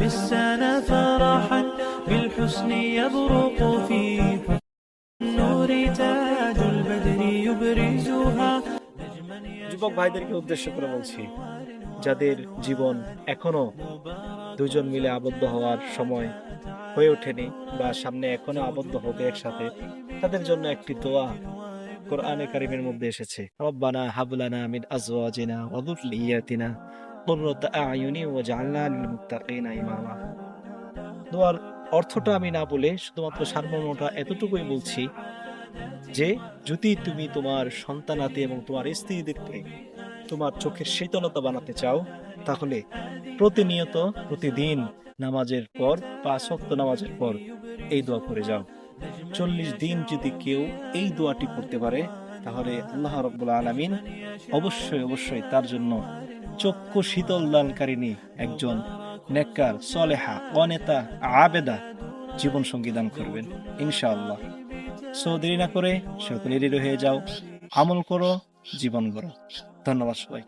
في السنة فرحا بالحسن يبرق في النور تاج البدر يبرزها. যুবক ভাইদেরকে উদ্দেশ্য করে বলছি, যাদের জীবন এখনো দুজন মিলে আবদ্ধ হওয়ার সময় হয়ে ওঠেনি বা সামনে এখনো আবদ্ধ হবে একসাথে, তাদের জন্য একটি দোয়া কোরআনে কারিমের মধ্যে এসেছে, রব্বানা হাবলানা মিন আজওয়াজিনা ওয়া যুররিয়াতিনা কুররাতা আয়ুনি ওয়াজআলনা লিল মুত্তাকিনা ইমামা। দোয়ার অর্থটা আমি না বলে শুধুমাত্র সারমর্মটা এতটুকুই বলছি যে যদি তুমি তোমার সন্তানাদি এবং তোমার স্ত্রীদেরকে তোমার চোখের শীতলতা বানাতে চাও, তাহলে প্রতিনিয়ত প্রতিদিন নামাজের পর 5 ওয়াক্ত নামাজের পর এই দোয়া করে যাও। 40 দিন যদি কেউ এই দোয়াটি করতে পারে, তাহলে আল্লাহ রাব্বুল আলামিন অবশ্যই তার জন্য চক্ষু শীতল দানকারিণী একজন নেককার সলেহা অনেতা আবেদা জীবন সঙ্গী দান করবেন ইনশাআল্লাহ। সো দেরি না করে সকলে রেডি হয়ে যাও, আমল করো, জীবন গড়ো। ধন্যবাদ সবাই।